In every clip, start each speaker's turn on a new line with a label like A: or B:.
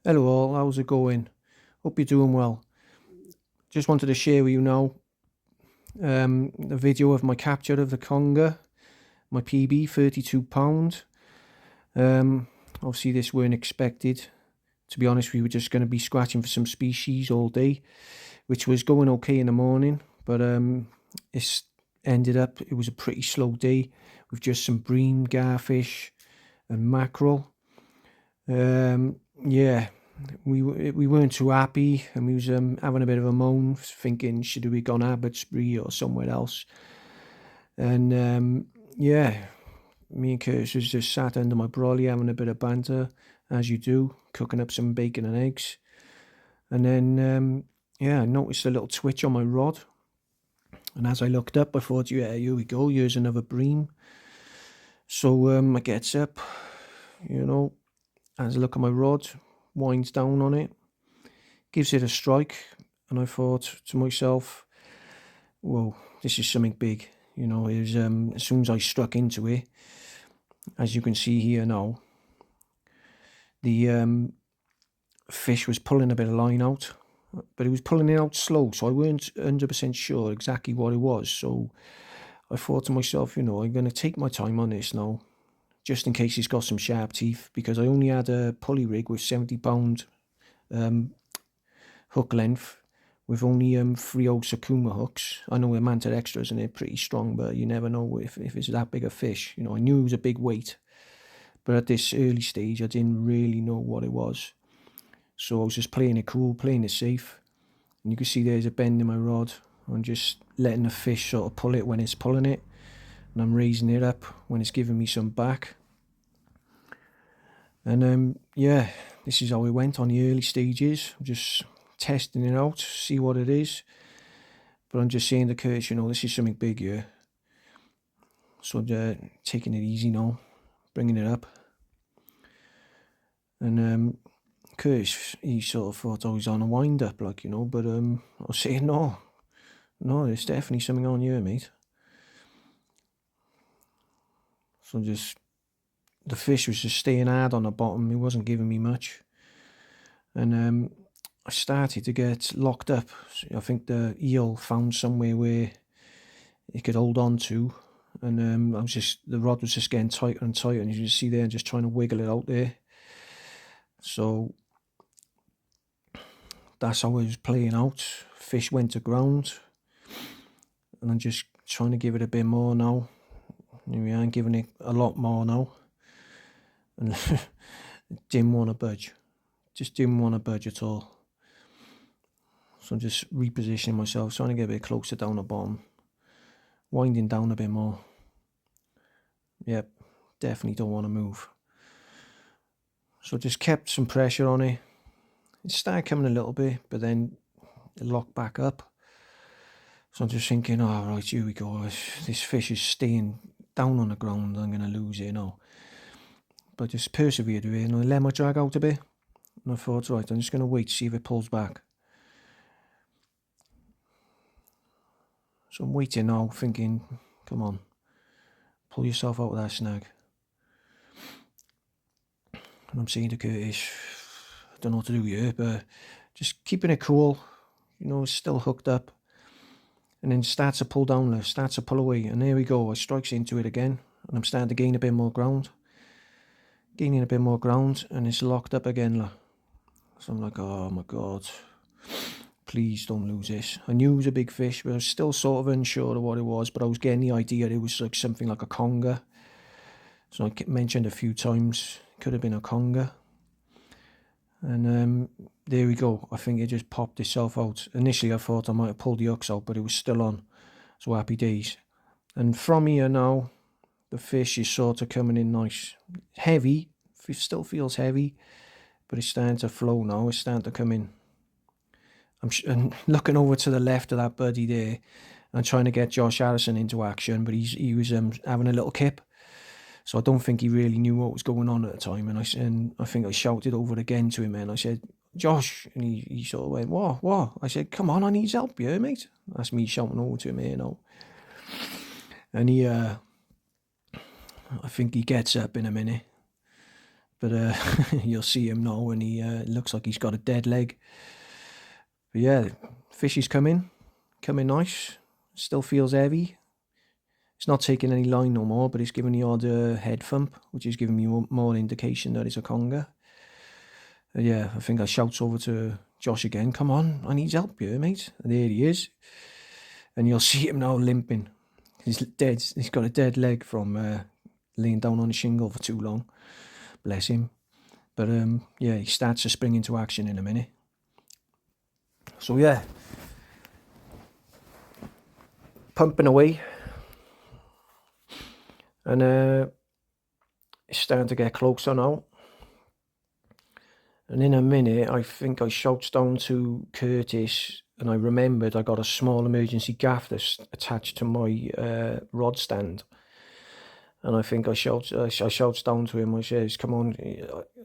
A: Hello all, how's it going? Hope you're doing well. Just wanted to share with you now the video of my capture of the conger, my PB, £32. Obviously this weren't expected. To be honest, we were just going to be scratching for some species all day, which was going okay in the morning, but it's ended up, it was a pretty slow day with just some bream, garfish and mackerel. Yeah, we weren't too happy, and we was having a bit of a moan, thinking should we gone Abbotsbury or somewhere else. And yeah, me and Curtis was just sat under my brolly having a bit of banter, as you do, cooking up some bacon and eggs. And then yeah, I noticed a little twitch on my rod, and as I looked up, I thought, yeah, here we go, here's another bream. So I gets up, as I look at my rod, winds down on it, gives it a strike, and I thought to myself, whoa, this is something big. It was, as soon as I struck into it, as you can see here now, the fish was pulling a bit of line out, but it was pulling it out slow, so I weren't 100% sure exactly what it was. So I thought to myself, I'm going to take my time on this now, just in case he's got some sharp teeth, because I only had a pulley rig with 70-pound hook length with only 3/0 Sakuma hooks. I know they're Manta Extras and they're pretty strong, but you never know if it's that big a fish. I knew it was a big weight, but at this early stage I didn't really know what it was. So I was just playing it cool, playing it safe. And you can see there's a bend in my rod. I'm just letting the fish sort of pull it when it's pulling it, and I'm raising it up when it's giving me some back. And yeah, this is how it went on the early stages. I'm just testing it out, see what it is. But I'm just saying to Curtis, this is something big here. So taking it easy now, bringing it up. And Curtis, he sort of thought I was on a wind up, but I was saying, no, there's definitely something on here, mate. So the fish was just staying hard on the bottom. It wasn't giving me much. And I started to get locked up. I think the eel found somewhere where it could hold on to, and the rod was just getting tighter and tighter, and you can see there, just trying to wiggle it out there. So that's how it was playing out. Fish went to ground, and I'm just trying to give it a bit more now. We aren't giving it a lot more now, and didn't want to budge. Just didn't want to budge at all. So I'm just repositioning myself, trying to get a bit closer down the bottom, winding down a bit more. Yep, definitely don't want to move. So just kept some pressure on it. It started coming a little bit, but then it locked back up. So I'm just thinking, oh, right, here we go. This fish is staying down on the ground. I'm going to lose it now. But I just persevered with it, and I let my drag out a bit. And I thought, right, I'm just going to wait to see if it pulls back. So I'm waiting now, thinking, come on, pull yourself out of that snag. And I'm saying to Curtis, I don't know what to do here, but just keeping it cool, it's still hooked up. And then starts to pull down, starts to pull away, and there we go, I strikes into it again, and I'm starting to gain a bit more ground. Gaining a bit more ground, and it's locked up again. So I'm like, oh my God, please don't lose this. I knew it was a big fish, but I was still sort of unsure of what it was, but I was getting the idea it was like something like a conger. So I mentioned a few times, it could have been a conger. And there we go, I think it just popped itself out. Initially I thought I might have pulled the hooks out, but it was still on, so happy days. And from here now, the fish is sort of coming in nice. Heavy, it still feels heavy, but it's starting to flow now, it's starting to come in. I'm looking over to the left of that buddy there, and trying to get Josh Harrison into action, but he was having a little kip. So I don't think he really knew what was going on at the time, and I think I shouted over again to him, and I said, Josh, and he sort of went, what? I said, come on, I need help here, mate. That's me shouting over to him here now. And he, I think he gets up in a minute, but you'll see him now, and he looks like he's got a dead leg. But yeah, fish is coming nice. Still feels heavy. It's not taking any line no more, but it's giving the odd head thump, which is giving me more indication that it's a conger. Yeah, I think I shouts over to Josh again, come on, I need help here, mate. And there he is. And you'll see him now limping. He's dead. He's got a dead leg from laying down on the shingle for too long. Bless him. But yeah, he starts to spring into action in a minute. So yeah, pumping away. And it's starting to get closer now. And in a minute, I think I shouts down to Curtis, and I remembered I got a small emergency gaff that's attached to my rod stand. And I think I shouts down to him. I says, come on,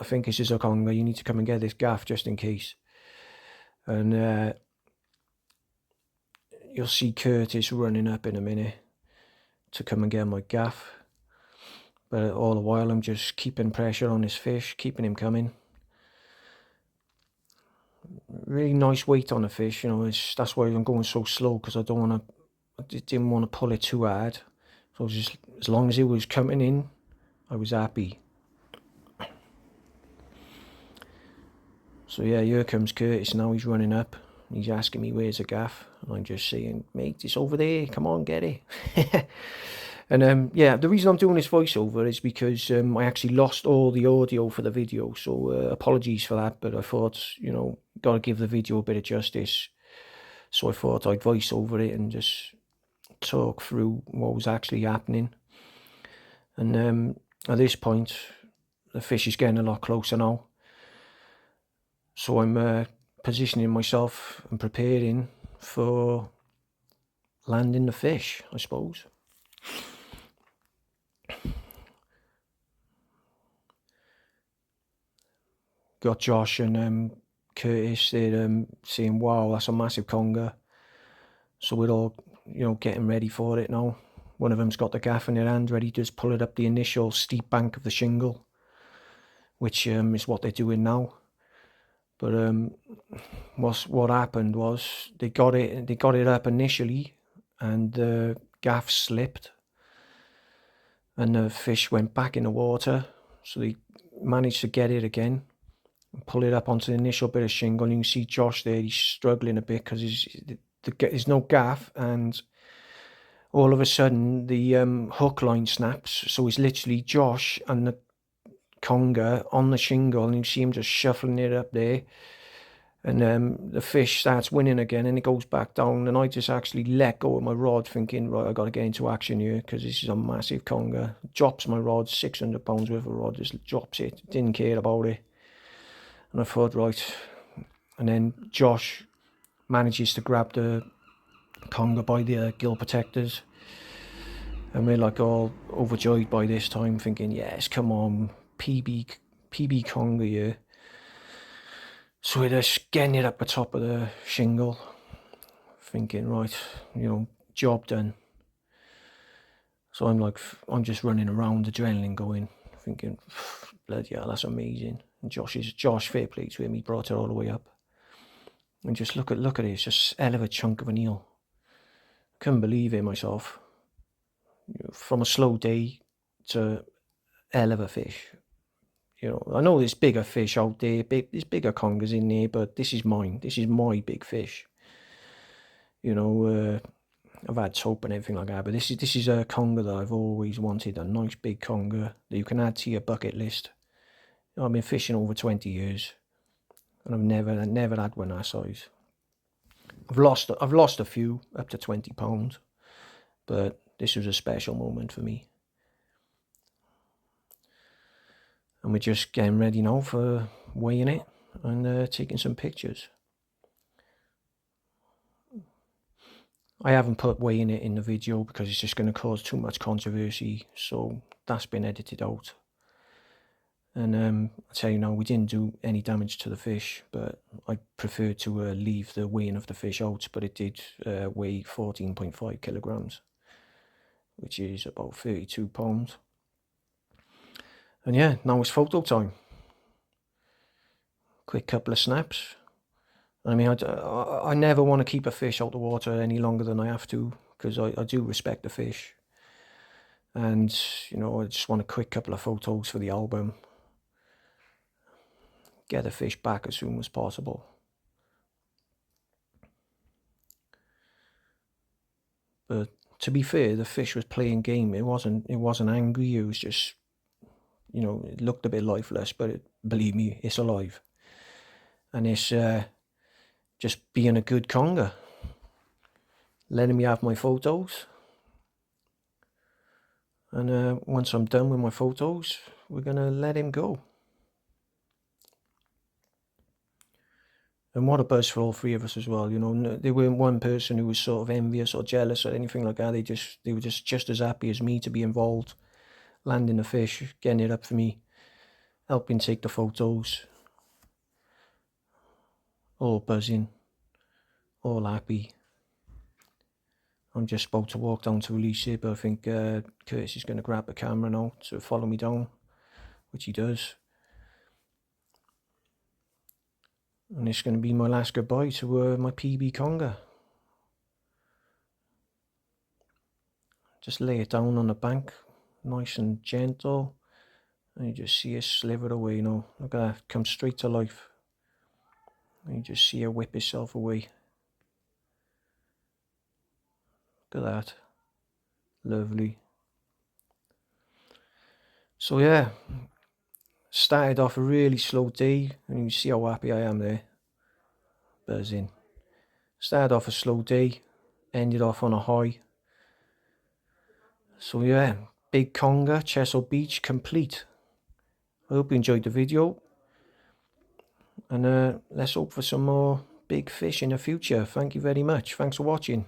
A: I think this is a conger. You need to come and get this gaff just in case. And you'll see Curtis running up in a minute to come and get my gaff. But all the while, I'm just keeping pressure on this fish, keeping him coming. Really nice weight on the fish, you know. That's why I'm going so slow, because I didn't want to pull it too hard. So just as long as it was coming in, I was happy. So yeah, here comes Curtis now. He's running up. He's asking me where's the gaff, and I'm just saying, mate, it's over there. Come on, get it. And yeah, the reason I'm doing this voiceover is because I actually lost all the audio for the video. So apologies for that, but I thought, you know, got to give the video a bit of justice. So I thought I'd voice over it and just talk through what was actually happening. And at this point, the fish is getting a lot closer now. So I'm positioning myself and preparing for landing the fish, I suppose. Got Josh and Curtis, they're saying, wow, that's a massive conger. So we're all, you know, getting ready for it now. One of them's got the gaff in their hand, ready to just pull it up the initial steep bank of the shingle, which is what they're doing now. But what happened was they got it up initially, and the gaff slipped, and the fish went back in the water. So they managed to get it again and pull it up onto the initial bit of shingle. And you can see Josh there; he's struggling a bit because there's no gaff, and all of a sudden the hook line snaps. So it's literally Josh and the conger on the shingle, and you see him just shuffling it up there. And the fish starts winning again, and it goes back down, and I just actually let go of my rod, thinking, right, I got to get into action here, because this is a massive conger. Drops my rod, 600 pounds worth of rod, just drops it, didn't care about it. And I thought, right. And then Josh manages to grab the conger by the gill protectors, and we're like all overjoyed by this time, thinking, yes, come on, PB conger here. So we're just getting it up the top of the shingle, thinking, right, you know, job done. So I'm just running around, adrenaline going, thinking, bloody hell, that's amazing. And Josh, fair play to him, he brought it all the way up. And just look at it, it's just a hell of a chunk of an eel. Couldn't believe it myself. From a slow day to a hell of a fish. You know, I know there's bigger fish out there, there's bigger congers in there, but this is mine. This is my big fish. You know, I've had soap and everything like that, but this is a conger that I've always wanted, a nice big conger that you can add to your bucket list. You know, I've been fishing over 20 years, and I've never had one that size. I've lost a few up to 20 pounds, but this was a special moment for me. And we're just getting ready now for weighing it and taking some pictures. I haven't put weighing it in the video because it's just going to cause too much controversy, so that's been edited out. And I'll tell you now, we didn't do any damage to the fish, but I prefer to leave the weighing of the fish out, but it did weigh 14.5 kilograms, which is about 32 pounds. And yeah, now it's photo time. quick couple of snaps. I mean, I never want to keep a fish out the water any longer than I have to, because I do respect the fish. And, you know, I just want a quick couple of photos for the album. Get the fish back as soon as possible. But to be fair, the fish was playing game. It wasn't angry. It was just, you know, it looked a bit lifeless, but believe me, it's alive. And it's just being a good conger, letting me have my photos. And once I'm done with my photos, we're going to let him go. And what a buzz for all three of us as well. You know, there weren't one person who was sort of envious or jealous or anything like that. They were just as happy as me to be involved, landing the fish, getting it up for me, helping take the photos. All buzzing, all happy. I'm just about to walk down to release it, but I think Curtis is going to grab the camera now to follow me down, which he does. And it's going to be my last goodbye to my PB conger. Just lay it down on the bank, nice and gentle. And you just see it sliver away now. Look at that, come straight to life. And you just see her whip itself away. Look at that. Lovely. So yeah, started off a really slow day, and you see how happy I am there. Buzzing. Started off a slow day, ended off on a high. So yeah, big conger, Chesil Beach complete. I hope you enjoyed the video, and let's hope for some more big fish in the future. Thank you very much. Thanks for watching.